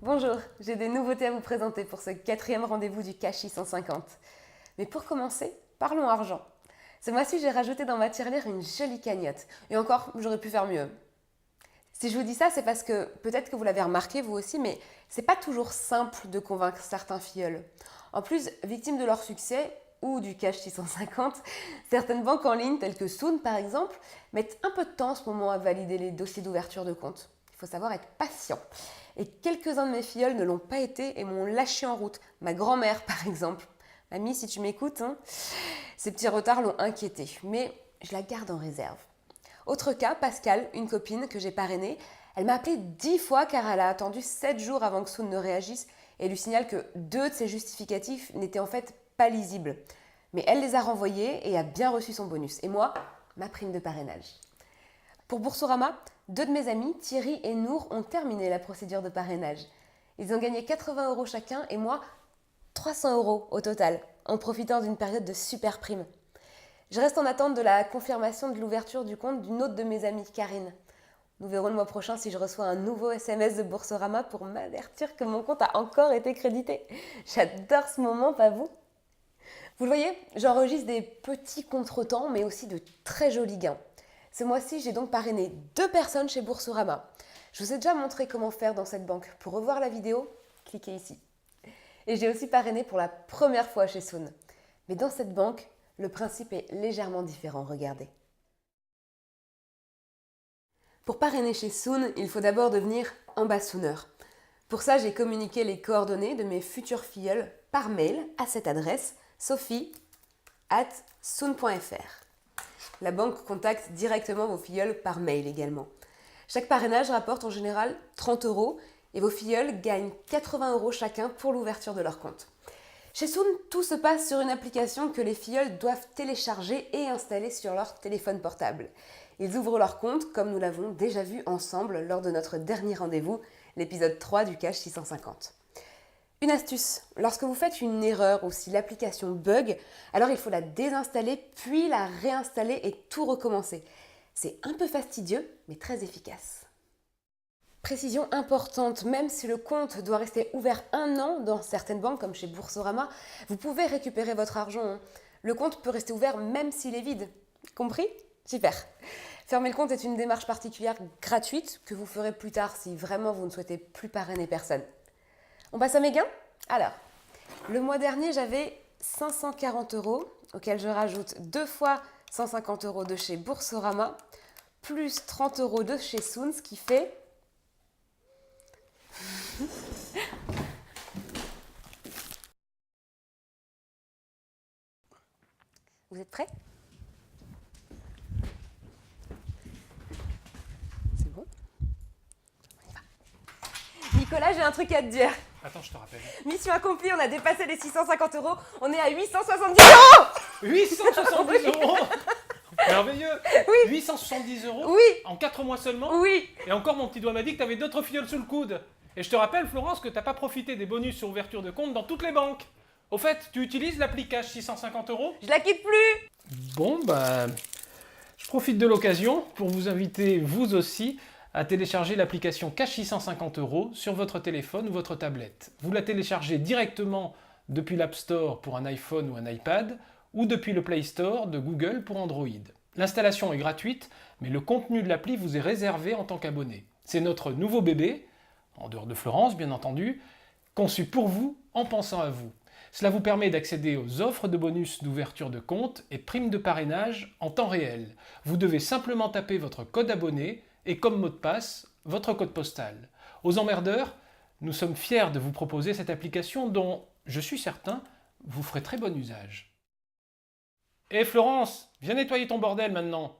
Bonjour, j'ai des nouveautés à vous présenter pour ce 4e rendez-vous du Cash 650. Mais pour commencer, parlons argent. Ce mois-ci, j'ai rajouté dans ma tirelire une jolie cagnotte. Et encore, j'aurais pu faire mieux. Si je vous dis ça, c'est parce que peut-être que vous l'avez remarqué vous aussi, mais c'est pas toujours simple de convaincre certains filleuls. En plus, victimes de leur succès ou du Cash 650, certaines banques en ligne, telles que Soon par exemple, mettent un peu de temps en ce moment à valider les dossiers d'ouverture de compte. Il faut savoir être patient. Et quelques-uns de mes filleuls ne l'ont pas été et m'ont lâché en route. Ma grand-mère par exemple. Mamie, si tu m'écoutes, ces petits retards l'ont inquiétée, mais je la garde en réserve. Autre cas, Pascal, une copine que j'ai parrainée, elle m'a appelé 10 fois car elle a attendu 7 jours avant que Soon ne réagisse et lui signale que 2 de ses justificatifs n'étaient en fait pas lisibles. Mais elle les a renvoyés et a bien reçu son bonus. Et moi, ma prime de parrainage. Pour Boursorama, 2 de mes amis, Thierry et Nour, ont terminé la procédure de parrainage. Ils ont gagné 80 € chacun et moi, 300 € au total, en profitant d'une période de super prime. Je reste en attente de la confirmation de l'ouverture du compte d'une autre de mes amies, Karine. Nous verrons le mois prochain si je reçois un nouveau SMS de Boursorama pour m'avertir que mon compte a encore été crédité. J'adore ce moment, pas vous? Vous le voyez, j'enregistre des petits contretemps, mais aussi de très jolis gains. Ce mois-ci, j'ai donc parrainé 2 personnes chez Boursorama. Je vous ai déjà montré comment faire dans cette banque. Pour revoir la vidéo, cliquez ici. Et j'ai aussi parrainé pour la première fois chez Soon. Mais dans cette banque, le principe est légèrement différent, regardez. Pour parrainer chez Soon, il faut d'abord devenir ambassadeur. Pour ça, j'ai communiqué les coordonnées de mes futurs filleuls par mail à cette adresse sophie@soon.fr. La banque contacte directement vos filleuls par mail également. Chaque parrainage rapporte en général 30 € et vos filleuls gagnent 80 € chacun pour l'ouverture de leur compte. Chez Soon, tout se passe sur une application que les filleuls doivent télécharger et installer sur leur téléphone portable. Ils ouvrent leur compte comme nous l'avons déjà vu ensemble lors de notre dernier rendez-vous, l'épisode 3 du Cash 650. Une astuce, lorsque vous faites une erreur ou si l'application bug, alors il faut la désinstaller puis la réinstaller et tout recommencer. C'est un peu fastidieux, mais très efficace. Précision importante, même si le compte doit rester ouvert 1 an dans certaines banques comme chez Boursorama, vous pouvez récupérer votre argent. Le compte peut rester ouvert même s'il est vide. Compris? Super. Fermer le compte est une démarche particulière gratuite que vous ferez plus tard si vraiment vous ne souhaitez plus parrainer personne. On passe à mes gains? Alors, le mois dernier, j'avais 540 € auxquels je rajoute 2 fois 150 € de chez Boursorama plus 30 € de chez Soon, ce qui fait... Vous êtes prêts? C'est bon? On y va. Nicolas, j'ai un truc à te dire. Attends, je te rappelle. Mission accomplie, on a dépassé les 650 €, on est à 870 €. 870 €. Merveilleux. Oui. 870 € Oui. En 4 mois seulement. Oui. Et encore, mon petit doigt m'a dit que tu avais d'autres filleuls sous le coude. Et je te rappelle, Florence, que tu n'as pas profité des bonus sur ouverture de compte dans toutes les banques. Au fait, tu utilises l'appli Cash 650 €? Je la quitte plus. Bon, je profite de l'occasion pour vous inviter, vous aussi, à télécharger l'application Cash 650 € sur votre téléphone ou votre tablette. Vous la téléchargez directement depuis l'App Store pour un iPhone ou un iPad, ou depuis le Play Store de Google pour Android. L'installation est gratuite, mais le contenu de l'appli vous est réservé en tant qu'abonné. C'est notre nouveau bébé, en dehors de Florence bien entendu, conçu pour vous en pensant à vous. Cela vous permet d'accéder aux offres de bonus d'ouverture de compte et primes de parrainage en temps réel. Vous devez simplement taper votre code abonné et comme mot de passe, votre code postal. Aux emmerdeurs, nous sommes fiers de vous proposer cette application dont, je suis certain, vous ferez très bon usage. Hé Florence, viens nettoyer ton bordel maintenant.